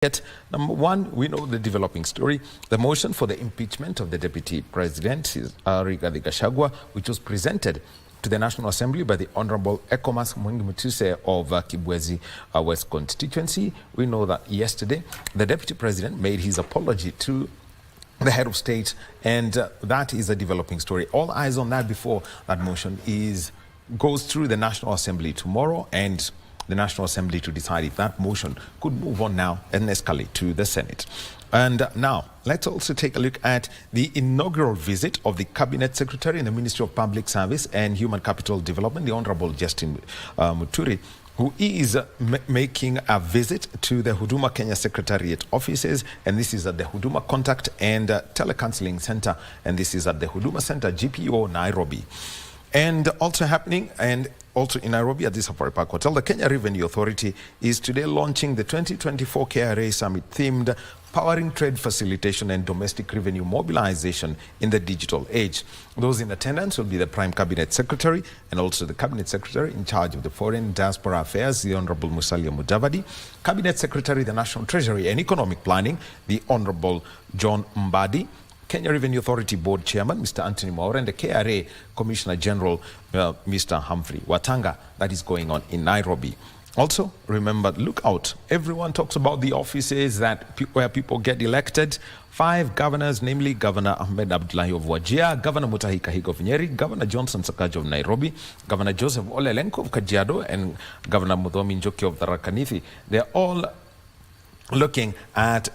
Yet, number one, we know the developing story. The motion for the impeachment of the Deputy President, Rigathi Gachagua, which was presented to the National Assembly by the Honorable Ekomas Mwengi of Kibwezi West constituency. We know that yesterday, the Deputy President made his apology to the head of state, and that is a developing story. All eyes on that before that motion goes through the National Assembly tomorrow, and the National Assembly to decide if that motion could move on now and escalate to the Senate. And now, let's also take a look at the inaugural visit of the Cabinet Secretary in the Ministry of Public Service and Human Capital Development, the Honorable Justin Muturi, who is making a visit to the Huduma Kenya Secretariat offices, and this is at the Huduma Contact and Telecounseling Center, and this is at the Huduma Center, GPO, Nairobi. And also happening, and also in Nairobi at the Safari Park Hotel, the Kenya Revenue Authority is today launching the 2024 KRA Summit themed Powering Trade Facilitation and Domestic Revenue Mobilization in the Digital Age. Those in attendance will be the Prime Cabinet Secretary and also the Cabinet Secretary in charge of the Foreign Diaspora Affairs, the Honorable Musalia Mudavadi, Cabinet Secretary, the National Treasury and Economic Planning, the Honorable John Mbadi, Kenya Revenue Authority Board Chairman, Mr. Anthony Maura, and the KRA Commissioner General, Mr. Humphrey Watanga. That is going on in Nairobi. Also, remember, look out. Everyone talks about the offices where people get elected. 5 governors, namely Governor Ahmed Abdullahi of Wajir, Governor Mutahi Kahiga of Nyeri, Governor Johnson Sakaja of Nairobi, Governor Joseph Ole Lenku of Kajiado, and Governor Muthomi Njoki of Tharaka Nithi. They're all looking at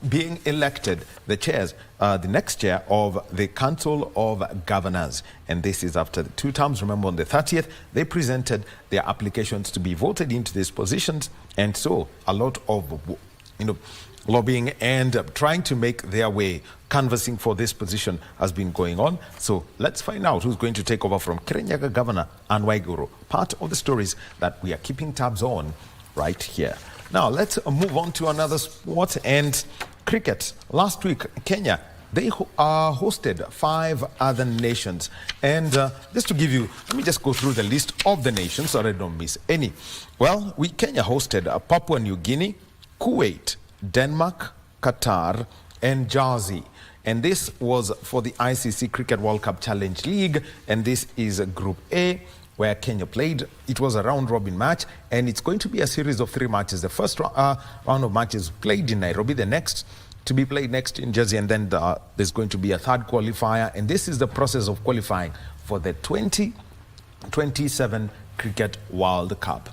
being elected the chairs, the next chair of the Council of Governors. And this is after the 2 terms. Remember, on the 30th, they presented their applications to be voted into these positions. And so a lot of, lobbying and trying to make their way, canvassing for this position has been going on. So let's find out who's going to take over from Kirinyaga Governor Anne Waiguru. Part of the stories that we are keeping tabs on right here. Now, let's move on to another sport and cricket. Last week, Kenya, they hosted 5 other nations. And just to give you, let me just go through the list of the nations so I don't miss any. Well, Kenya hosted Papua New Guinea, Kuwait, Denmark, Qatar, and Jersey. And this was for the ICC Cricket World Cup Challenge League. And this is Group A, where Kenya played. It was a round-robin match, and it's going to be a series of 3 matches. The first round of matches played in Nairobi, the next to be played next in Jersey, and then there's going to be a 3rd qualifier, and this is the process of qualifying for the 2027 Cricket World Cup.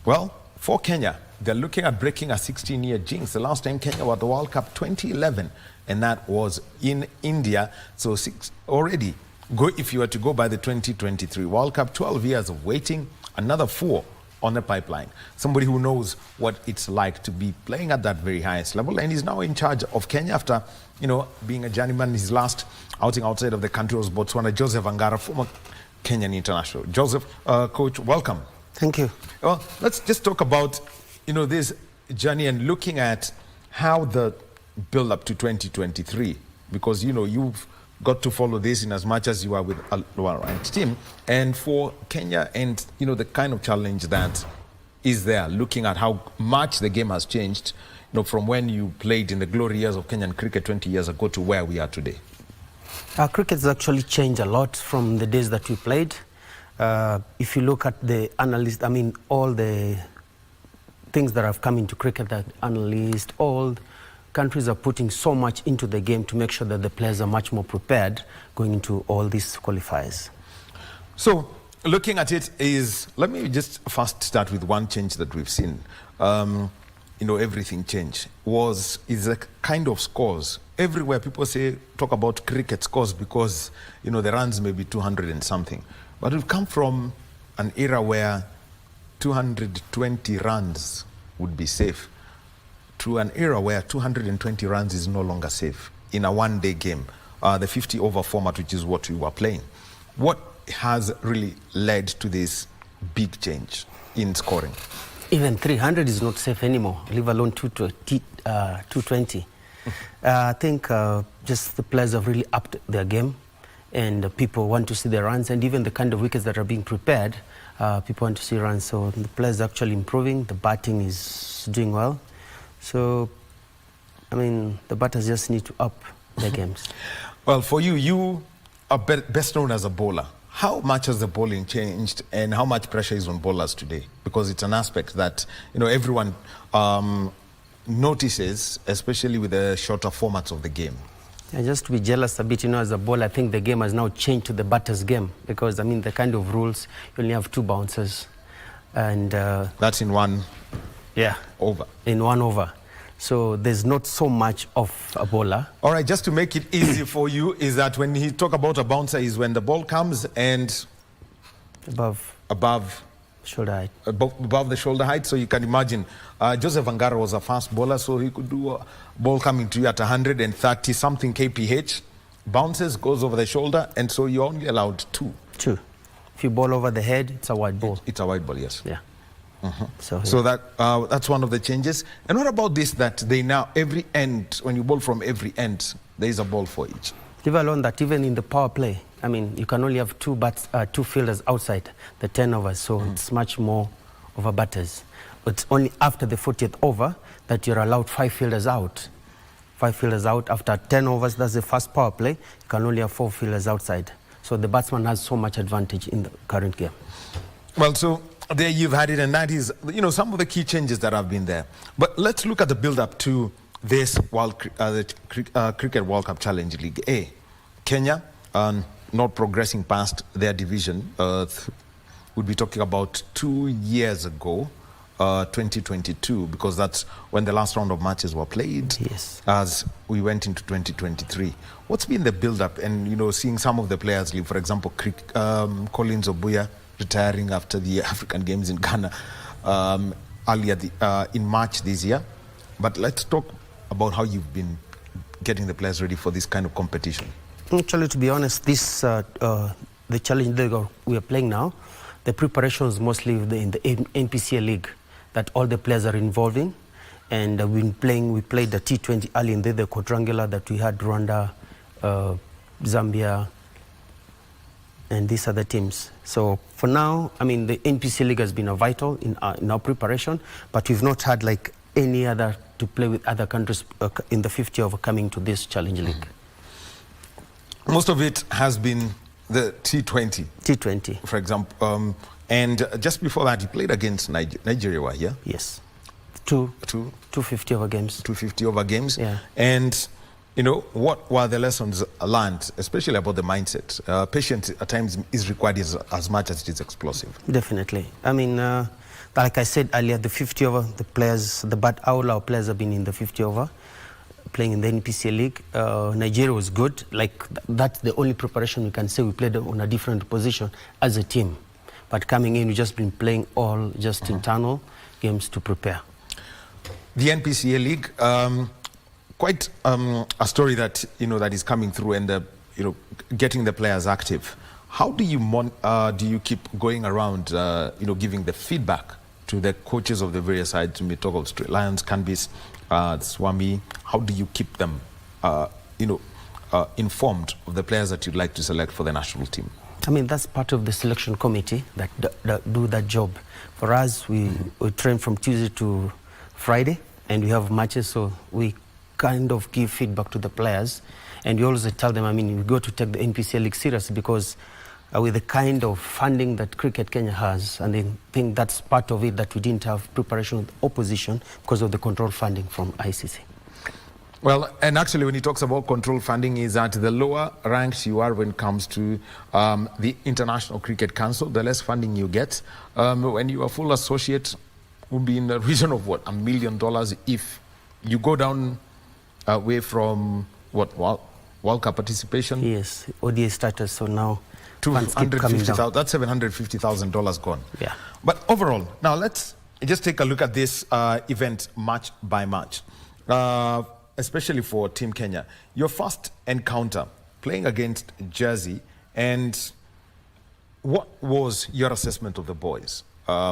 Well, for Kenya, they're looking at breaking a 16-year jinx. The last time Kenya were at the World Cup, 2011, and that was in India. So 6 already. If you were to go by the 2023 World Cup, 12 years of waiting, another 4 on the pipeline. Somebody who knows what it's like to be playing at that very highest level, and he's now in charge of Kenya after, being a journeyman. His last outing outside of the country was Botswana. Joseph Angara, former Kenyan international. Joseph, Coach, welcome. Thank you. Well, let's just talk about, this journey and looking at how the build-up to 2023, because, you've got to follow this in as much as you are with a lower-ranked team. And for Kenya and, the kind of challenge that is there, looking at how much the game has changed, from when you played in the glory years of Kenyan cricket 20 years ago to where we are today. Cricket has actually changed a lot from the days that we played. If you look at the analysts, all the things that have come into cricket, that analysts, all countries are putting so much into the game to make sure that the players are much more prepared going into all these qualifiers. So, looking at it let me just first start with one change that we've seen. Everything changed. Is a kind of scores. Everywhere people talk about cricket scores because, the runs may be 200 and something. But we've come from an era where 220 runs would be safe to an era where 220 runs is no longer safe in a one-day game, the 50-over format, which is what we were playing. What has really led to this big change in scoring? Even 300 is not safe anymore, leave alone 220. I think just the players have really upped their game, and people want to see the runs, and even the kind of wickets that are being prepared, people want to see runs. So the players are actually improving, the batting is doing well. So I mean, the batters just need to up their games. Well, for you, you are best known as a bowler. How much has the bowling changed, and how much pressure is on bowlers today? Because it's an aspect that, you know, everyone notices, especially with the shorter formats of the game. And just to be jealous a bit, you know, as a bowler, I think the game has now changed to the batter's game, because, I mean, the kind of rules, you only have 2 bouncers. And that's in one over. In 1 over. So there's not so much of a bowler. All right, just to make it easy for you, is that when he talk about a bouncer is when the ball comes and above shoulder height. Above the shoulder height. So you can imagine, Joseph Angara was a fast bowler, so he could do a ball coming to you at 130 something kph, bounces, goes over the shoulder, and so you're only allowed 2. 2. If you ball over the head, it's a wide ball. It's a wide ball, yes. Yeah. So that's one of the changes. And what about this, that they now, every end, when you bowl from every end, there is a ball for each? Leave alone that even in the power play, I mean, you can only have 2 fielders outside the 10 overs, so it's much more over batters. But it's only after the 40th over that you're allowed 5 fielders out. 5 fielders out after 10 overs, that's the first power play. You can only have 4 fielders outside. So the batsman has so much advantage in the current game. Well, so there you've had it, and that is, you know, some of the key changes that have been there. But let's look at the build-up to this Cricket World Cup Challenge League A. Kenya, not progressing past their division. We'll be talking about 2 years ago, 2022, because that's when the last round of matches were played. Yes. As we went into 2023. What's been the build-up, and, you know, seeing some of the players leave, for example, Collins Obuya retiring after the African Games in Ghana earlier in March this year. But let's talk about how you've been getting the players ready for this kind of competition. Actually, to be honest, this the challenge league we are playing now, the preparation is mostly in the NPCL league that all the players are involving. And we played the T20 early in the quadrangular that we had Rwanda, Zambia, and these other teams. So for now, I mean, the NPC League has been vital in our preparation, but we've not had like any other to play with other countries in the 50 over coming to this Challenge League. Most of it has been the T20. T20. For example, and just before that, you played against Nigeria, were here? Yes. 250 over games. 250 over games. Yeah. And, you know, what were the lessons learned, especially about the mindset? Patience at times is required as much as it is explosive. Definitely. I mean, like I said earlier, the 50 over, the players, all our players have been in the 50 over, playing in the NPCL League. Nigeria was good. Like, that's the only preparation we can say. We played on a different position as a team. But coming in, we've just been playing all just internal games to prepare. The NPCL League, quite a story that, you know, that is coming through, and you know, getting the players active. How do you keep going around, you know, giving the feedback to the coaches of the various sides? We talk of Straight Lions, Canbis, Swami. How do you keep them, you know, informed of the players that you'd like to select for the national team? I mean, that's part of the selection committee that do that job. For us, we train from Tuesday to Friday, and we have matches, so we kind of give feedback to the players. And we always tell them, I mean, we go to take the NPCL League seriously, because with the kind of funding that Cricket Kenya has, and I think that's part of it, that we didn't have preparation with opposition because of the control funding from ICC. Well, and actually when he talks about control funding, is that the lower ranks you are when it comes to the International Cricket Council, the less funding you get. When you are full associate, will be in the region of what, $1 million. If you go down away from what, World Cup participation? Yes, ODA status, so now $250,000, that's $750,000 gone. Yeah. But overall, now let's just take a look at this event match by match. Especially for Team Kenya, your first encounter playing against Jersey, and what was your assessment of the boys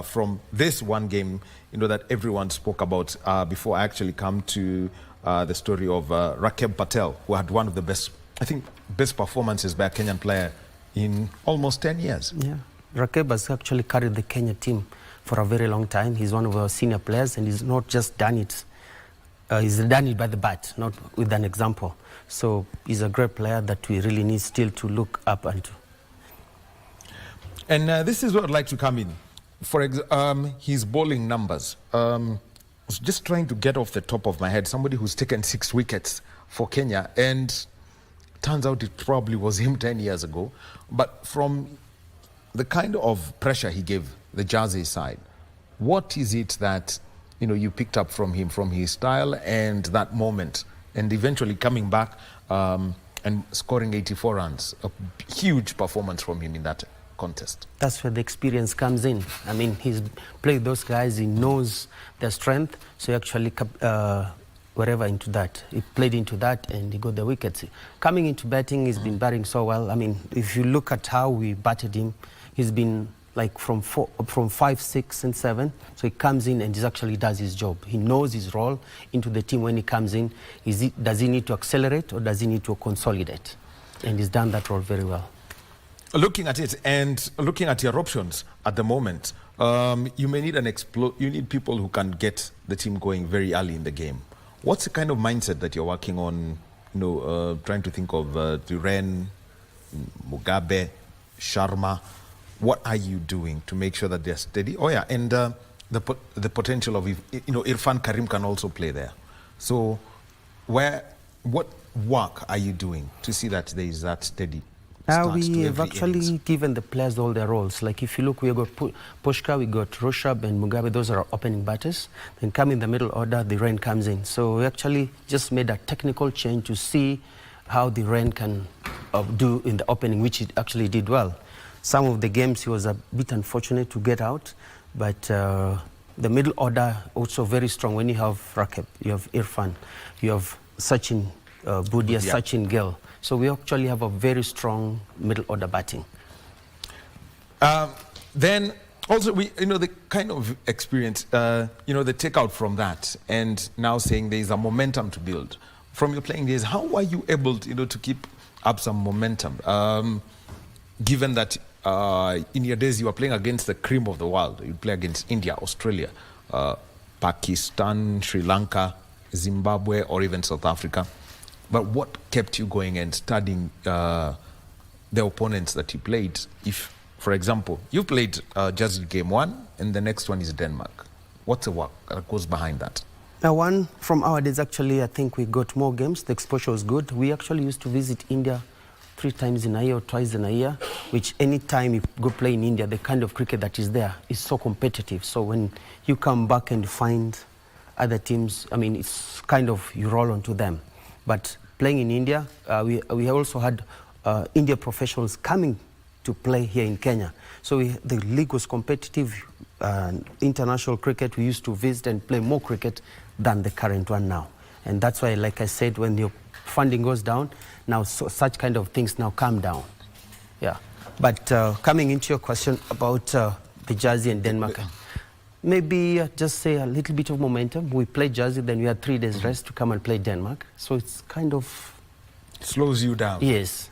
from this one game, you know, that everyone spoke about before I actually come to the story of Rakeb Patel, who had one of the best, I think, best performances by a Kenyan player in almost 10 years. Yeah, Rakeb has actually carried the Kenya team for a very long time. He's one of our senior players, and he's not just done it He's done it by the bat, not with an example. So he's a great player that we really need still to look up into. And this is where I'd like to come in. For his bowling numbers. I was just trying to get off the top of my head somebody who's taken 6 wickets for Kenya, and turns out it probably was him 10 years ago. But from the kind of pressure he gave the Jersey side, what is it that you picked up from him, from his style and that moment, and eventually coming back and scoring 84 runs? A huge performance from him in that contest. That's where the experience comes in. I mean, he's played those guys, he knows their strength, so he actually wherever into that. He played into that and he got the wickets. Coming into batting, he's been batting so well. I mean, if you look at how we batted him, he's been like from 5, 6 and 7. So he comes in and he actually does his job. He knows his role into the team when he comes in. Does he need to accelerate or does he need to consolidate? And he's done that role very well. Looking at it and looking at your options at the moment, you may need you need people who can get the team going very early in the game. What's the kind of mindset that you're working on? Trying to think of Duren, Mugabe, Sharma. What are you doing to make sure that they're steady? Oh yeah, and the potential of Irfan Karim can also play there. So what work are you doing to see that there is that steady? We have actually given the players all their roles. Like if you look, we got Pushka, we got Rushabh and Mugabe, those are our opening batters. Then come in the middle order, the Rain comes in. So we actually just made a technical change to see how the Rain can do in the opening, which it actually did well. Some of the games he was a bit unfortunate to get out, but the middle order also very strong. When you have Rakib, you have Irfan, you have Sachin Budia, Sachin Gill. So we actually have a very strong middle order batting. Then also the kind of experience, the takeout from that, and now saying there is a momentum to build from your playing days. How were you able to keep up some momentum, given that in your days you were playing against the cream of the world? You play against India, Australia, Pakistan, Sri Lanka, Zimbabwe, or even South Africa. But what kept you going and studying the opponents that you played? If, for example, you played just game 1 and the next one is Denmark, what's the work that goes behind that? One from our days, actually, I think we got more games. The exposure was good. We actually used to visit India 3 times in a year or twice in a year, which any time you go play in India, the kind of cricket that is there is so competitive. So when you come back and find other teams, I mean, it's kind of you roll onto them. But playing in India, we also had India professionals coming to play here in Kenya. So the league was competitive. International cricket, we used to visit and play more cricket than the current one now. And that's why, like I said, when your funding goes down, now such kind of things now come down. Yeah. But coming into your question about the Jersey and Denmark, maybe just say a little bit of momentum. We played Jersey, then we had 3 days rest to come and play Denmark. So it's kind of... slows you down. Yes.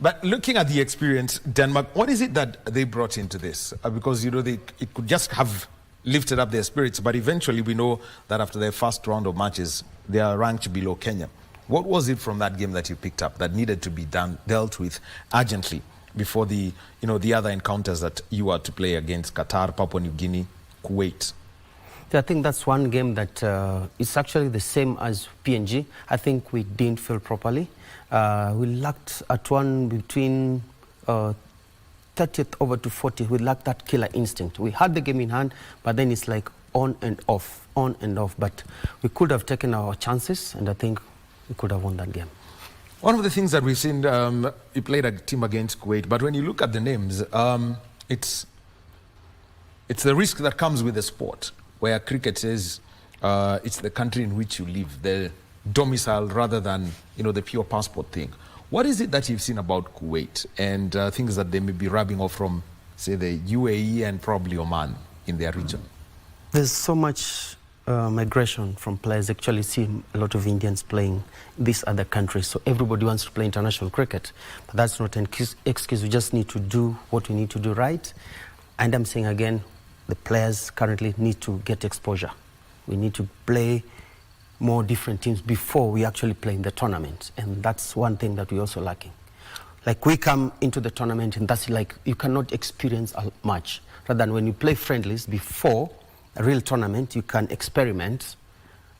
But looking at the experience, Denmark, what is it that they brought into this? Because, it could just have lifted up their spirits, but eventually we know that after their first round of matches, they are ranked below Kenya. What was it from that game that you picked up that needed to be dealt with urgently before the other encounters that you are to play against Qatar, Papua New Guinea, Kuwait? I think that's one game that is actually the same as PNG. I think we didn't feel properly. We lacked at one between 30th over to 40. We lacked that killer instinct. We had the game in hand, but then it's like on and off, on and off. But we could have taken our chances, and I think we could have won that game. One of the things that we've seen, you played a team against Kuwait, but when you look at the names, it's the risk that comes with the sport, where cricket says it's the country in which you live, the domicile, rather than the pure passport thing. What is it that you've seen about Kuwait and things that they may be rubbing off from, say, the UAE and probably Oman in their region? There's so much migration from players. Actually see a lot of Indians playing these other countries, so everybody wants to play international cricket, but that's not an excuse. We just need to do what we need to do right. And I'm saying again, the players currently need to get exposure. We need to play more different teams before we actually play in the tournament. And that's one thing that we're also lacking. Like we come into the tournament and that's like, you cannot experience much. Rather than when you play friendlies before a real tournament, you can experiment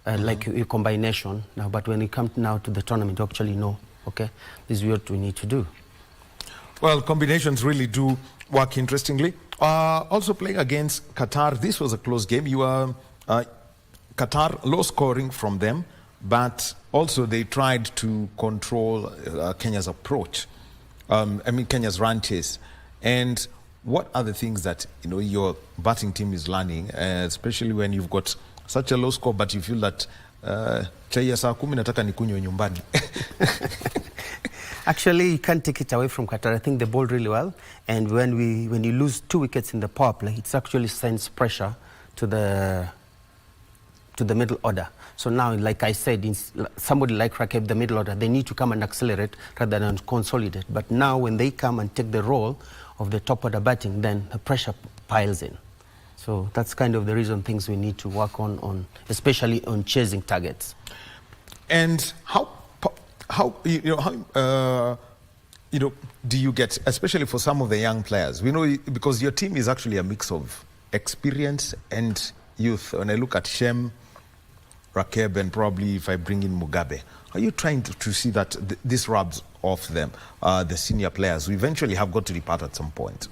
like your combination. Now, but when you come now to the tournament, you actually know, okay, this is what we need to do. Well, combinations really do work interestingly. Also playing against Qatar, this was a close game. You were Qatar, low scoring from them, but also they tried to control Kenya's approach. Kenya's run chase. And what are the things that your batting team is learning, especially when you've got such a low score, but you feel that chai ya saa 10 nataka nikunywe nyumbani? Actually, you can't take it away from Qatar. I think they bowled really well, and when you lose 2 wickets in the power play, it actually sends pressure to the middle order. So now, like I said, somebody like Rakib, the middle order, they need to come and accelerate rather than consolidate. But now, when they come and take the role of the top order batting, then the pressure piles in. So that's kind of the reason things we need to work on especially on chasing targets. And how do you get, especially for some of the young players? We know because your team is actually a mix of experience and youth. When I look at Shem, Rakeb, and probably if I bring in Mugabe, are you trying to see that this rubs off them, the senior players who eventually have got to depart at some point?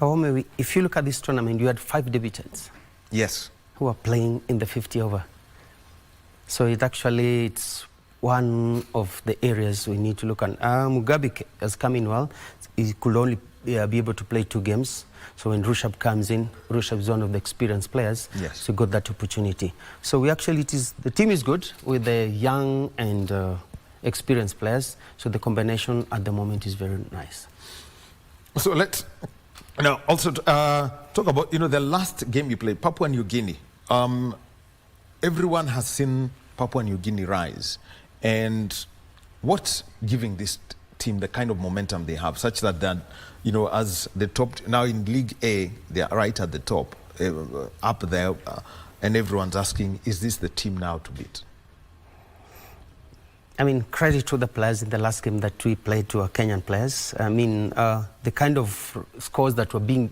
Oh, maybe if you look at this tournament, you had 5 debutants. Yes. Who are playing in the 50 over. So it's one of the areas we need to look at. Mugabe has come in well. He could only be able to play 2 games. So when Rushabh comes in, Rushabh is one of the experienced players. Yes. So got that opportunity. So the team is good with the young and experienced players. So the combination at the moment is very nice. So let's now also talk about the last game you played, Papua New Guinea. Everyone has seen Papua New Guinea rise. And what's giving this team the kind of momentum they have, such that then, as the top, now in League A, they are right at the top, up there, and everyone's asking, is this the team now to beat? I mean, credit to the players in the last game that we played, to our Kenyan players. I mean, the kind of scores that were being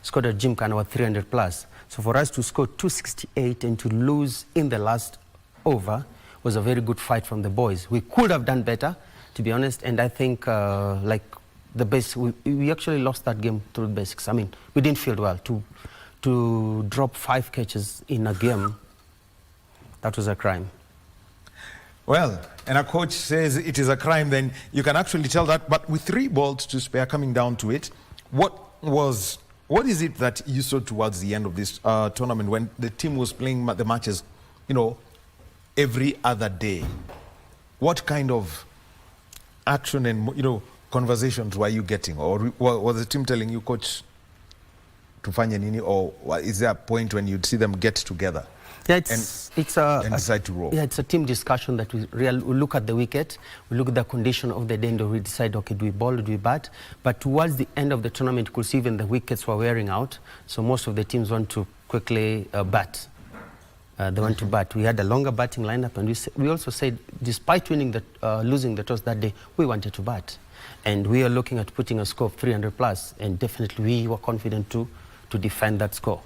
scored at Gymkhana were 300 plus. So for us to score 268 and to lose in the last over was a very good fight from the boys. We could have done better, to be honest, and I think like the base, we actually lost that game through the basics. I mean, we didn't field well. To drop 5 catches in a game, that was a crime. Well, and a coach says it is a crime, then you can actually tell that. But with 3 balls to spare, coming down to it, what is it that you saw towards the end of this tournament when the team was playing the matches, every other day? What kind of action and conversations were you getting, or was the team telling you, coach, tufanye nini, or is there a point when you'd see them get together? Yeah, and decide to roll? Yeah, it's a team discussion that we look at the wicket, we look at the condition of the day, and we decide, okay, do we bowl or do we bat? But towards the end of the tournament, you could see even the wickets were wearing out, so most of the teams want to quickly bat. They want to bat. We had a longer batting lineup, and we also said, despite losing the toss that day, we wanted to bat. And we are looking at putting a score of 300 plus, and definitely we were confident to defend that score.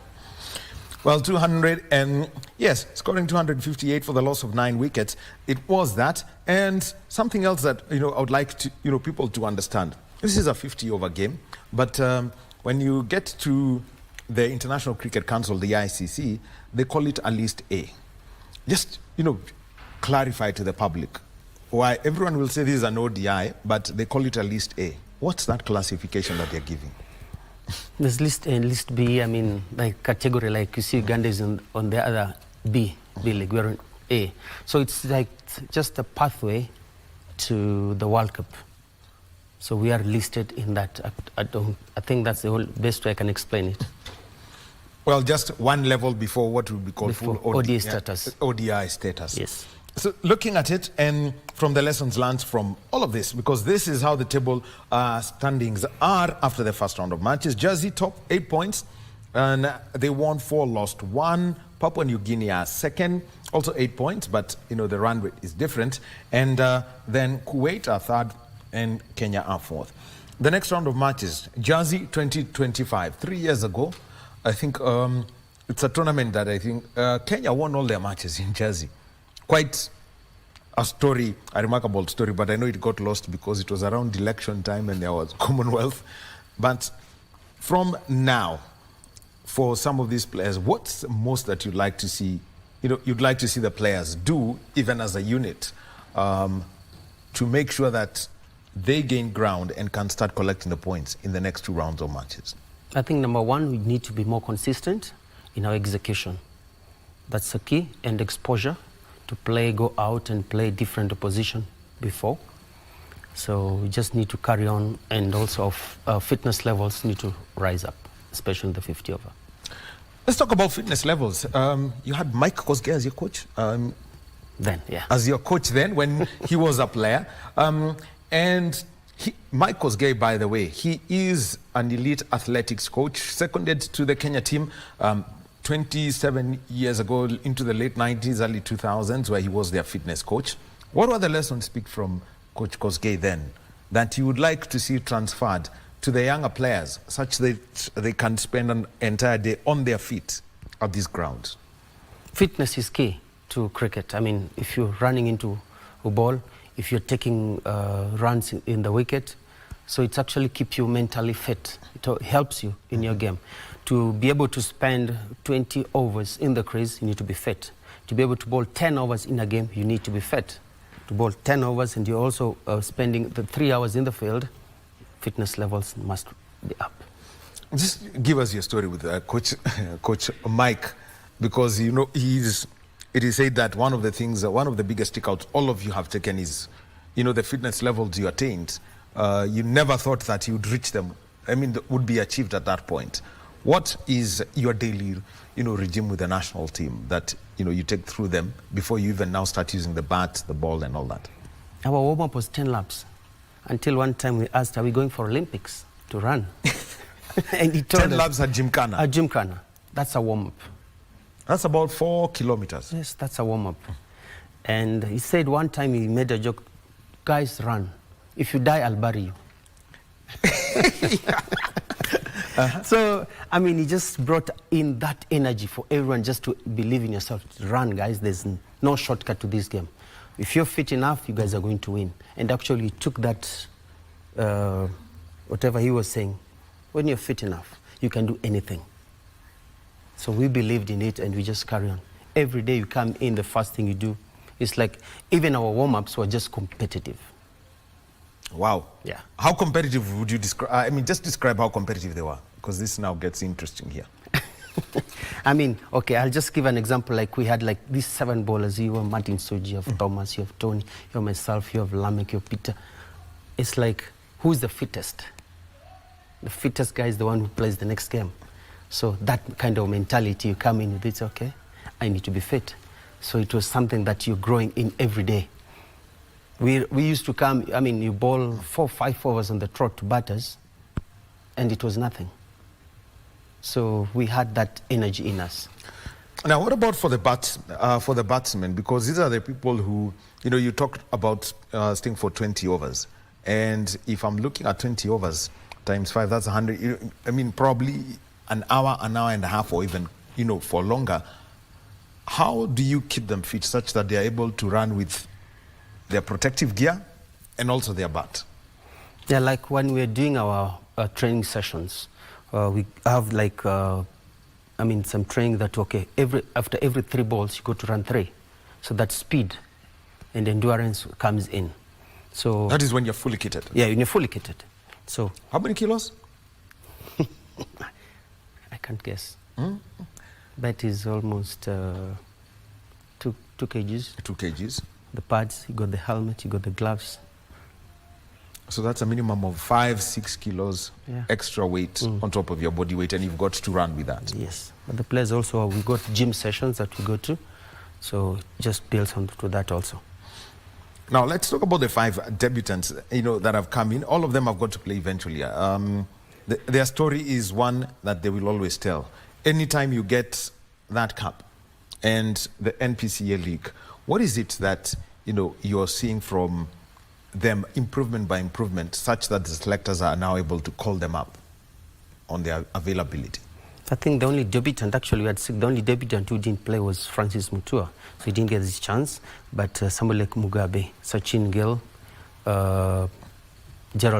Well, 200, and yes, scoring 258 for the loss of 9 wickets. It was that. And something else that I would like to people to understand. This is a 50-over game, but when you get to the International Cricket Council, the ICC, they call it a list A. Just clarify to the public why everyone will say this is an ODI, but they call it a list A. What's that classification that they're giving? There's list A and list B. I mean, like category, like you see Uganda is on the other B league, we're on A. So it's like just a pathway to the World Cup. So we are listed in that. I think that's the best way I can explain it. Well, just one level before what would be called full ODI status. ODI status. Yes. So looking at it and from the lessons learned from all of this, because this is how the table standings are after the first round of matches. Jersey top 8 points, and they won 4, lost 1. Papua New Guinea are second, also 8 points, but the run rate is different. And then Kuwait are third, and Kenya are fourth. The next round of matches, Jersey 2025. 3 years ago, I think it's a tournament that I think Kenya won all their matches in Jersey. Quite a story, a remarkable story, but I know it got lost because it was around election time and there was Commonwealth. But from now, for some of these players, what's the most that you'd like to see? You'd like to see the players do, even as a unit, to make sure that they gain ground and can start collecting the points in the next 2 rounds of matches? I think number one, we need to be more consistent in our execution. That's the key, and exposure to play, go out and play different opposition before. So we just need to carry on, and also fitness levels need to rise up, especially in the 50 over. Let's talk about fitness levels. You had Mike Kosgei as your coach? As your coach then, when he was a player. And Mike Kosgei, by the way, he is an elite athletics coach, seconded to the Kenya team 27 years ago into the late 90s, early 2000s, where he was their fitness coach. What were the lessons speak from Coach Kosgei then that you would like to see transferred to the younger players such that they can spend an entire day on their feet at these grounds? Fitness is key to cricket. I mean, if you're running into a ball, if you're taking runs in the wicket, so it actually keeps you mentally fit. It helps you in your game. To be able to spend 20 overs in the crease, you need to be fit. To be able to bowl 10 overs in a game, you need to be fit. To bowl 10 overs and you're also spending the 3 hours in the field, fitness levels must be up. Just give us your story with Coach Mike, because it is said that one of the things, one of the biggest stickouts all of you have taken is, the fitness levels you attained. You never thought that you would reach them. I mean, would be achieved at that point. What is your daily, regime with the national team that, you take through them before you even now start using the bat, the ball and all that? Our warm-up was 10 laps. Until one time we asked, are we going for Olympics to run? And he told 10 laps at Gymkhana? At Gymkhana. That's a warm-up. That's about 4 kilometers. Yes, that's a warm-up. And he said one time, he made a joke, guys, run. If you die, I'll bury you. So, I mean, he just brought in that energy for everyone just to believe in yourself. Run, guys. There's no shortcut to this game. If you're fit enough, you guys are going to win. And actually, he took that, whatever he was saying, when you're fit enough, you can do anything. So we believed in it, and we just carry on. Every day you come in, the first thing you do, it's like even our warm-ups were just competitive. Wow. Yeah. How competitive would you describe? I mean, just describe how competitive they were, because this now gets interesting here. I mean, okay, I'll just give an example. Like we had like these 7 bowlers. You have Martin Soji, you have Thomas, you have Tony, you have myself, you have Lamek, you have Peter. It's like, who's the fittest? The fittest guy is the one who plays the next game. So that kind of mentality, you come in with it, okay, I need to be fit. So it was something that you're growing in every day. We used to come, I mean, you bowl 4 or 5 overs on the trot to batters, and it was nothing. So we had that energy in us. Now, what about for the batsmen? Because these are the people who, you talked about staying for 20 overs. And if I'm looking at 20 overs times 5, that's 100. I mean, probably an hour and a half, or even, for longer. How do you keep them fit such that they are able to run with their protective gear and also their bat? Yeah, like when we're doing our training sessions, we have like, some training that, okay, after every 3 balls, you go to run 3. So that speed and endurance comes in. So that is when you're fully kitted? Yeah, when you're fully kitted. So how many kilos? I can't guess. That is almost 2 kgs. 2 kgs. The pads, you got the helmet, you got the gloves. So that's a minimum of 5-6 kilos extra weight on top of your body weight, and you've got to run with that. Yes, but the players also, we got gym sessions that we go to, so just builds onto that also. Now let's talk about the 5 debutants, that have come in. All of them have got to play eventually. Their story is one that they will always tell. Anytime you get that cup, and the NPCA League. What is it that you're seeing from them, improvement by improvement, such that the selectors are now able to call them up on their availability? I think the only debutant, actually, the only debutant who didn't play was Francis Mutua, so he didn't get his chance. But somebody like Mugabe, Sachin Gill, Gerald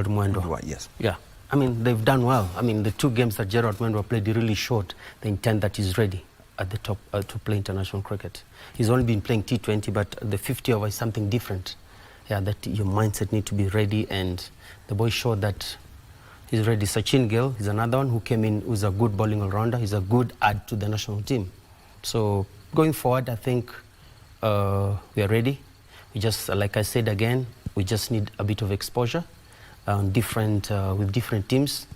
Mwendwa. Yes. Yeah. I mean, they've done well. I mean, the 2 games that Gerald Mwendwa played, he really showed the intent that he's ready at the top to play international cricket. He's only been playing T20, but the 50 over is something different. Yeah, that your mindset need to be ready, and the boy showed that he's ready. Sachin Gill is another one who came in, who's a good bowling all-rounder. He's a good add to the national team. So going forward, I think we are ready. We just, like I said again, we just need a bit of exposure with different teams,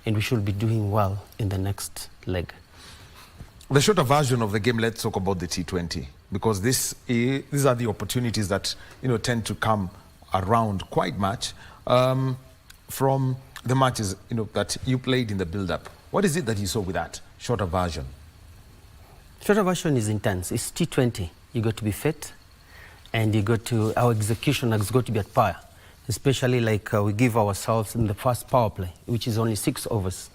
and we should be doing well in the next leg. The shorter version of the game, let's talk about the T20, because these are the opportunities that tend to come around quite much from the matches that you played in the build-up. What is it that you saw with that shorter version? Shorter version is intense. It's T20. You got to be fit, and our execution has got to be at par. Especially like we give ourselves in the first power play, which is only 6 overs.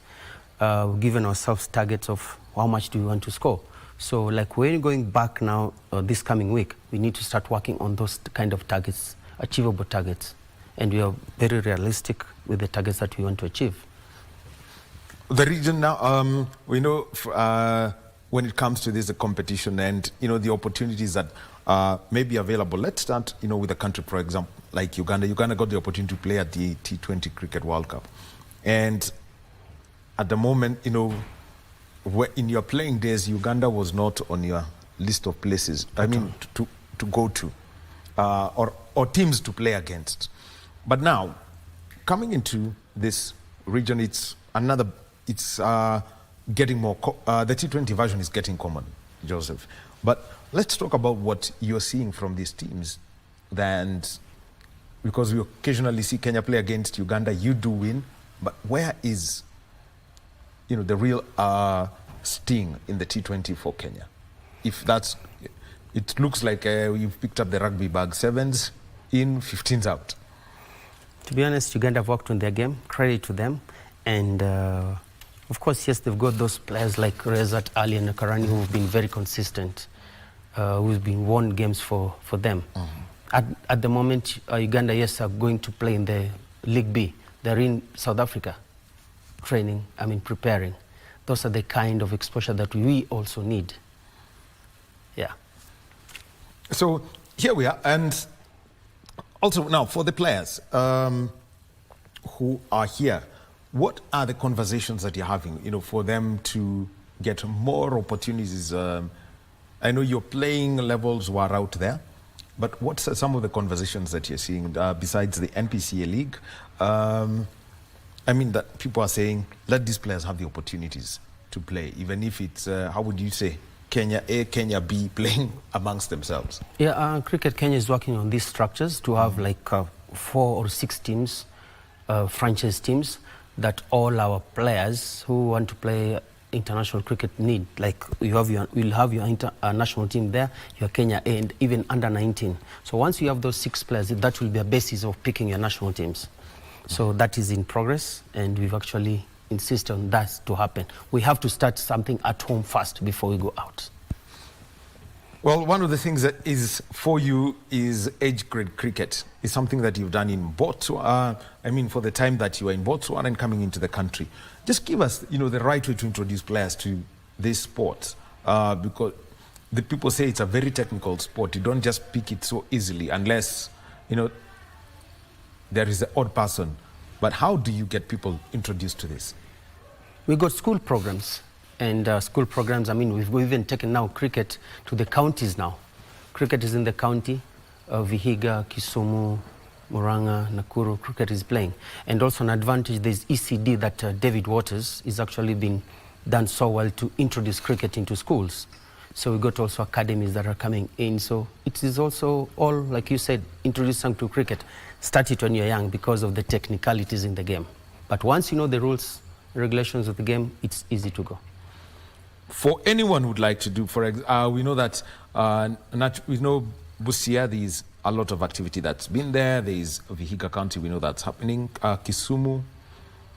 We've given ourselves targets of how much do we want to score. So like when going back now this coming week, we need to start working on those kind of targets, achievable targets. And we are very realistic with the targets that we want to achieve. The region now, we know when it comes to this competition and the opportunities that may be available. Let's start with a country, for example, like Uganda. Uganda got the opportunity to play at the T20 Cricket World Cup. And at the moment, in your playing days, Uganda was not on your list of places, I mean, to go to, or teams to play against. But now, coming into this region, it's getting more, the T20 version is getting common, Joseph. But let's talk about what you're seeing from these teams. Because we occasionally see Kenya play against Uganda, you do win, but where is the real sting in the T20 for Kenya? If that's, it looks like you've picked up the rugby bag, 7s in, 15s out. To be honest, Uganda have worked on their game, credit to them. And of course, yes, they've got those players like Rezat Ali and Nakarani who have been very consistent, who've been won games for them. Mm-hmm. At the moment, Uganda, yes, are going to play in the League B. They're in South Africa, training, preparing. Those are the kind of exposure that we also need. Yeah. So here we are. And also now for the players who are here, what are the conversations that you're having, for them to get more opportunities? I know your playing levels were out there, but what's some of the conversations that you're seeing besides the NPCA League? That people are saying, let these players have the opportunities to play, even if it's, how would you say, Kenya A, Kenya B playing amongst themselves? Yeah, Cricket Kenya is working on these structures to have like 4 or 6 teams, franchise teams, that all our players who want to play international cricket need. Like we'll have your national team there, your Kenya A, and even under 19. So once you have those 6 players, that will be a basis of picking your national teams. So that is in progress, and we've actually insisted on that to happen. We have to start something at home first before we go out. Well, one of the things that is for you is age grade cricket. It's something that you've done in Botswana. For the time that you were in Botswana and coming into the country. Just give us, the right way to introduce players to this sport. Because the people say it's a very technical sport. You don't just pick it so easily unless, there is an odd person. But how do you get people introduced to this? We got school programs. And school programs, we've even taken now cricket to the counties now. Cricket is in the county, Vihiga, Kisumu, Murang'a, Nakuru, cricket is playing. And also an advantage, there's ECD that David Waters is actually been done so well to introduce cricket into schools. So we got also academies that are coming in. So it is also all, like you said, introduce them to cricket. Start it when you're young because of the technicalities in the game. But once you know the rules, regulations of the game, it's easy to go. for anyone who'd like to do, we know that we know Busia, there's a lot of activity that's been there. There's Vihiga County, we know that's happening. Kisumu,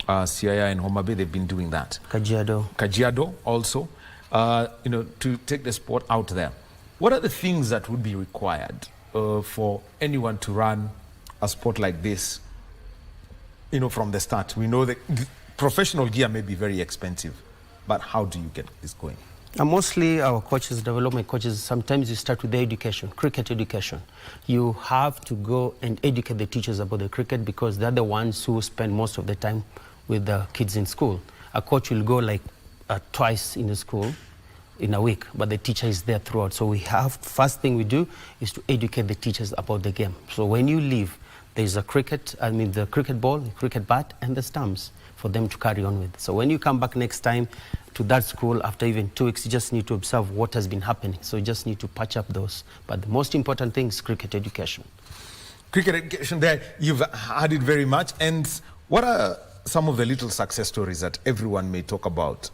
Siaya and Homa Bay, they've been doing that. Kajiado also, to take the sport out there. What are the things that would be required for anyone to run a sport like this, from the start? We know that professional gear may be very expensive, but how do you get this going? Mostly our coaches, development coaches, sometimes you start with the education, cricket education. You have to go and educate the teachers about the cricket because they're the ones who spend most of the time with the kids in school. A coach will go like twice in the school in a week, but the teacher is there throughout. So first thing we do is to educate the teachers about the game. So when you leave, there's the cricket ball, the cricket bat, and the stumps for them to carry on with. So when you come back next time to that school after even 2 weeks, you just need to observe what has been happening. So you just need to patch up those. But the most important thing is cricket education. Cricket education there, you've had it very much. And what are some of the little success stories that everyone may talk about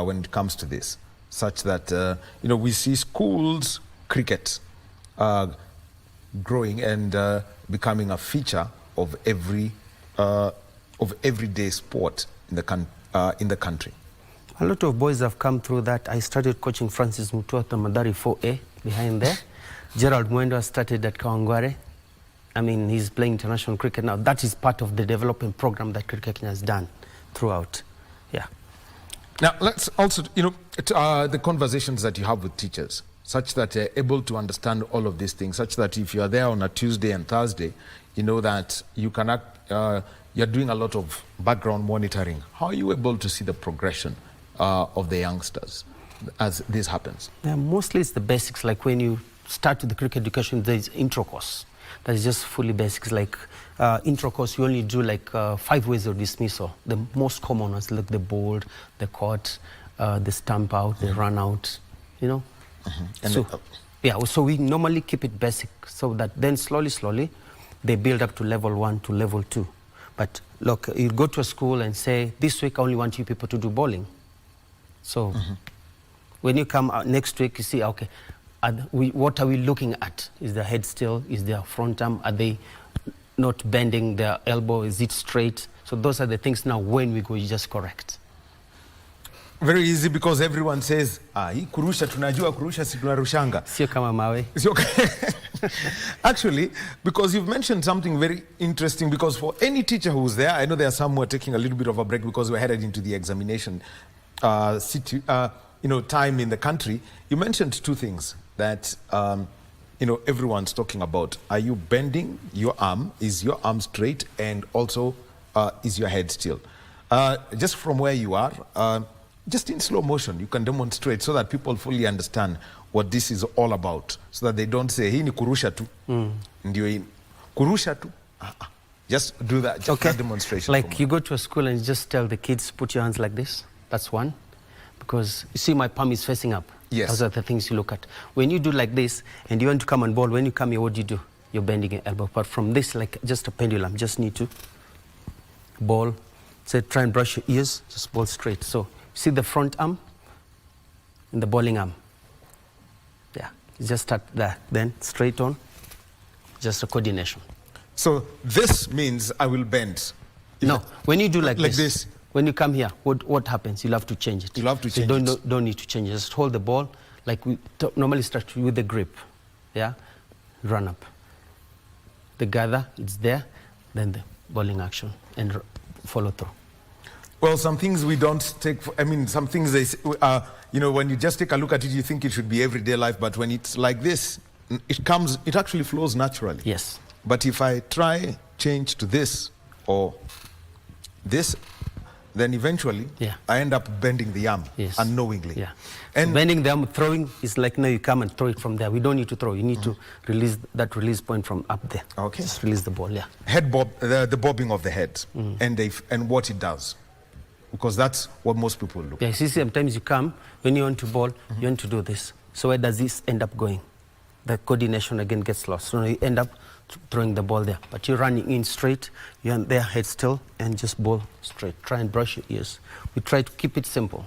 when it comes to this? Such that, we see schools cricket growing and becoming a feature of everyday sport in the country. A lot of boys have come through that. I started coaching Francis Mutua at Madari 4A behind there. Gerald Mwendo started at Kawangware. He's playing international cricket now. That is part of the development program that Cricket Kenya has done throughout. Yeah. Now, let's also, the conversations that you have with teachers, such that they're able to understand all of these things, such that if you are there on a Tuesday and Thursday, you know that you can you're doing a lot of background monitoring. How are you able to see the progression of the youngsters as this happens? Yeah, mostly it's the basics. Like when you start with the cricket education, there's intro course. That is just fully basics. Like intro course, you only do like 5 ways of dismissal. The most common ones, like the bowled, the caught, the stamp out, the run out, And so we normally keep it basic so that then slowly, they build up to level 1 to level 2. But look, you go to a school and say, this week I only want you people to do bowling. So when you come out next week, you see, okay, what are we looking at? Is the head still? Is their front arm? Are they not bending their elbow? Is it straight? So those are the things now when we go, you just correct. Very easy because everyone says, hii kurusha tunajua kurusha si tunarushanga. Sio kama mawe. Actually, because you've mentioned something very interesting, because for any teacher who's there, I know there are some who are taking a little bit of a break because we're headed into the examination time in the country. You mentioned 2 things that everyone's talking about. Are you bending your arm? Is your arm straight? And also, is your head still? Just from where you are, just in slow motion, you can demonstrate so that people fully understand what this is all about, so that they don't say, hii ni kurusha tu. Ndio hii. Kurusha tu. Just do that, just that demonstration. Like you go to a school and you just tell the kids, put your hands like this. That's one. Because you see my palm is facing up. Yes. Those are the things you look at. When you do like this and you want to come and bowl, when you come here, what do? You're bending your elbow. But from this, like just a pendulum, just need to bowl. So try and brush your ears, just bowl straight. So see the front arm and the bowling arm. Yeah, you just start there, then straight on, just a coordination. So this means I will bend. No, when you do like this, when you come here, what happens? You'll have to change it. You'll have to change it. Don't need to change it. Just hold the ball like we normally start with the grip. Yeah, run up. The gather, it's there, then the bowling action and follow through. Well, some things we don't take for, some things they when you just take a look at it, you think it should be everyday life, but when it's like this, it actually flows naturally. Yes. But if I try change to this or this, then eventually I end up bending the arm unknowingly. Yeah. And so bending the arm, throwing is like now you come and throw it from there. We don't need to throw. You need to release that release point from up there. Okay. Just release the ball. Yeah. Head bob, the bobbing of the head, and what it does, because that's what most people look. Yeah. See, sometimes you come when you want to bowl, you want to do this. So where does this end up going? The coordination again gets lost. So you end up throwing the ball there, but you're running in straight, you're there head still, and just bowl straight. Try and brush your ears. We try to keep it simple.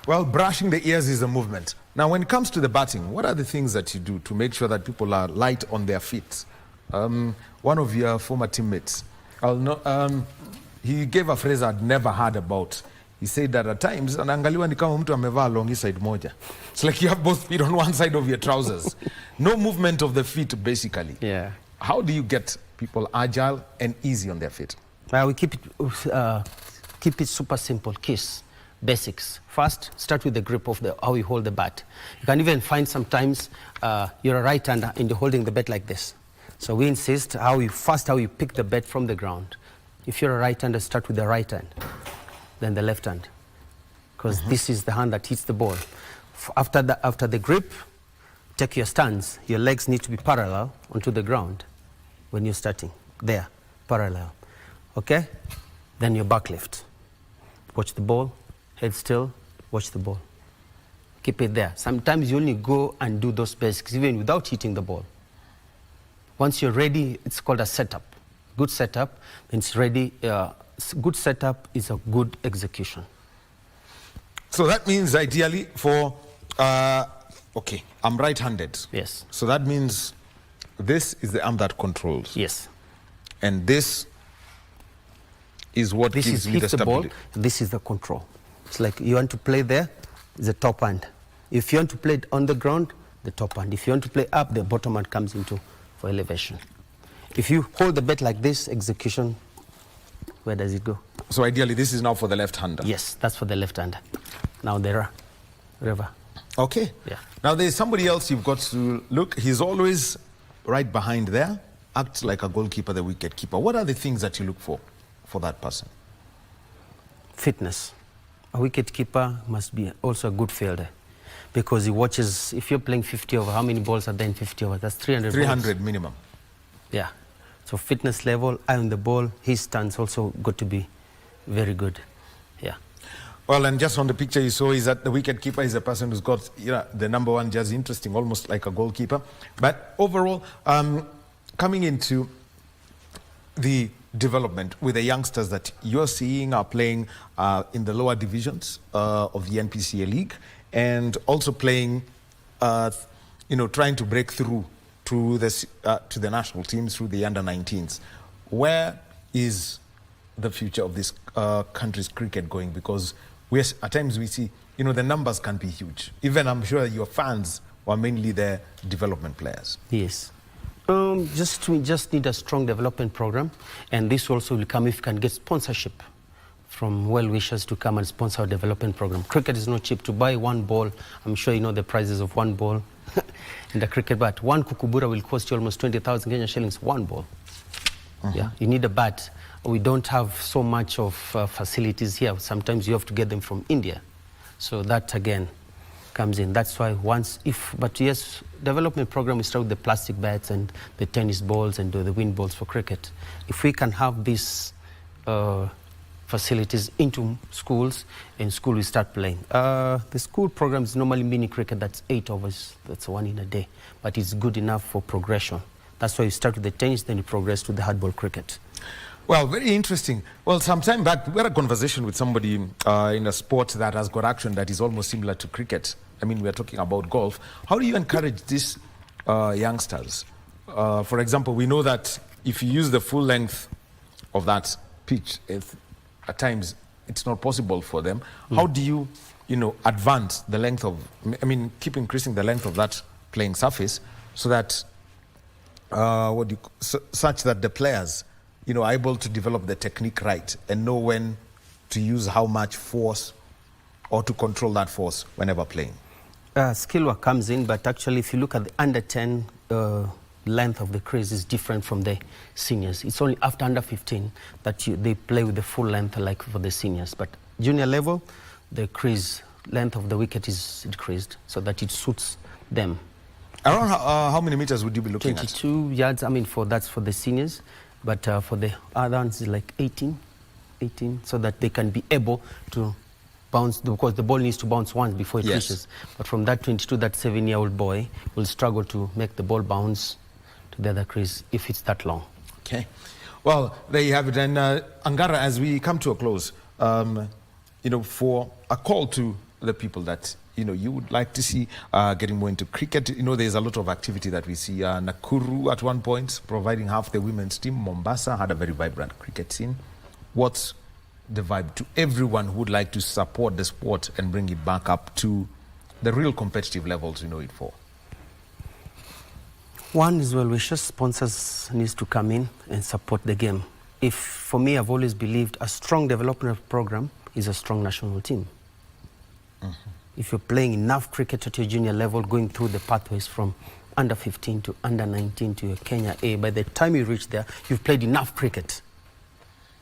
Well, brushing the ears is a movement. Now, when it comes to the batting, what are the things that you do to make sure that people are light on their feet? One of your former teammates, he gave a phrase I'd never heard about. He said that at times, anaangaliwa ni kama mtu amevaa longi side moja. It's like you have both feet on one side of your trousers. No movement of the feet, basically. Yeah. How do you get people agile and easy on their feet? We keep it super simple. KISS. Basics. First, start with the grip of how you hold the bat. You can even find sometimes you're a right-hander and you're holding the bat like this. So we insist how you pick the bat from the ground. If you're a right-hander, start with the right hand, then the left hand, because this is the hand that hits the ball. After the grip, take your stance. Your legs need to be parallel onto the ground when you're starting. There, parallel. Okay? Then your back lift. Watch the ball. Head still, watch the ball. Keep it there. Sometimes you only go and do those basics, even without hitting the ball. Once you're ready, it's called a setup. Good setup means ready. Good setup is a good execution. So that means ideally for, okay, I'm right-handed. Yes. So that means this is the arm that controls. Yes. And this is what gives me the stability. This is the control. It's like you want to play there, the top hand. If you want to play it on the ground, the top hand. If you want to play up, the bottom hand comes into for elevation. If you hold the bat like this, execution, where does it go? So ideally, this is now for the left-hander. Yes, that's for the left-hander. Now there are river. Okay. Yeah. Now there's somebody else you've got to look. He's always right behind there, acts like a goalkeeper, the wicket keeper. What are the things that you look for that person? Fitness. A wicket keeper must be also a good fielder, because he watches. If you're playing 50 over, how many balls are there in 50 over? That's 300 300 balls. minimum. Yeah. So fitness level, eye on the ball, his stance also got to be very good. Yeah. Well, and just on the picture you saw is that the wicket keeper is a person who's got, you know, the number one jersey, interesting, almost like a goalkeeper. But overall, coming into the development with the youngsters that you're seeing are playing in the lower divisions of the NPCA League, and also playing, you know, trying to break through to the national teams through the under-19s. Where is the future of this country's cricket going? Because at times we see, you know, the numbers can be huge. Even I'm sure your fans were mainly the development players. Yes. We just need a strong development program, and this also will come if you can get sponsorship from well-wishers to come and sponsor our development program. Cricket is not cheap. To buy one ball, I'm sure you know the prices of one ball in the cricket bat. One kukubura will cost you almost 20,000 Kenya shillings, one ball. Yeah, you need a bat. We don't have so much of facilities here. Sometimes you have to get them from India. So that again comes in. That's why but yes, development program, we start with the plastic bats and the tennis balls and the wind balls for cricket. If we can have these facilities into schools, in school we start playing. The school program is normally mini cricket, that's 8 overs, that's one in a day, but it's good enough for progression. That's why you start with the tennis, then you progress to the hardball cricket. Well, very interesting. Well, some time back, we had a conversation with somebody in a sport that has got action that is almost similar to cricket. I mean, we're talking about golf. How do you encourage these youngsters? For example, we know that if you use the full length of that pitch, at times it's not possible for them. How do you, advance the length of, keep increasing the length of that playing surface so that, such that the players, are able to develop the technique right and know when to use how much force or to control that force whenever playing? Skill work comes in, but actually if you look at the under 10, length of the crease is different from the seniors. It's only after under 15 that they play with the full length like for the seniors. But junior level, the crease length of the wicket is decreased so that it suits them. Around how many meters would you be looking 22 yards, that's for the seniors. But for the other ones, it's like 18, so that they can be able to bounce, because the ball needs to bounce once before it reaches. But from that 22, that 7-year-old boy will struggle to make the ball bounce to the other crease if it's that long. Okay. Well, there you have it. And Angara, as we come to a close, for a call to the people that you would like to see getting more into cricket? There's a lot of activity that we see. Nakuru at one point providing half the women's team. Mombasa had a very vibrant cricket scene. What's the vibe to everyone who would like to support the sport and bring it back up to the real competitive levels we know it for? One is well-wishers. Sponsors needs to come in and support the game. For me, I've always believed a strong development program is a strong national team. If you're playing enough cricket at your junior level, going through the pathways from under 15 to under 19 to your Kenya A, by the time you reach there, you've played enough cricket.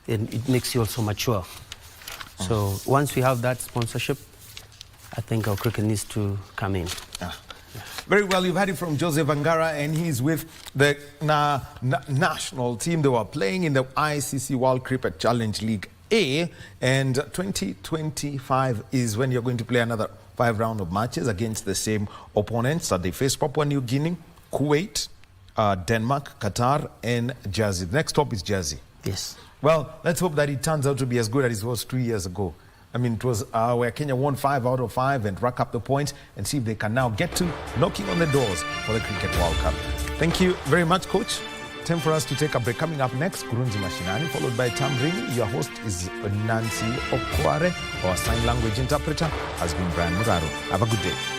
And it makes you also mature. So once we have that sponsorship, I think our cricket needs to come in. Very well, you've had it from Joseph Angara, and he's with the national team. They were playing in the ICC World Cricket Challenge League A, and 2025 is when you're going to play another 5 rounds of matches against the same opponents. They face Papua New Guinea, Kuwait, Denmark, Qatar, and Jersey. The next stop is Jersey. Yes. Well, let's hope that it turns out to be as good as it was 2 years ago. I mean, it was where Kenya won 5 out of 5 and rack up the points and see if they can now get to knocking on the doors for the Cricket World Cup. Thank you very much, Coach. Time for us to take a break. Coming up next, Kurunzi Mashinani, followed by Tamrini. Your host is Nancy Okware. Our sign language interpreter has been Brian Muraro. Have a good day.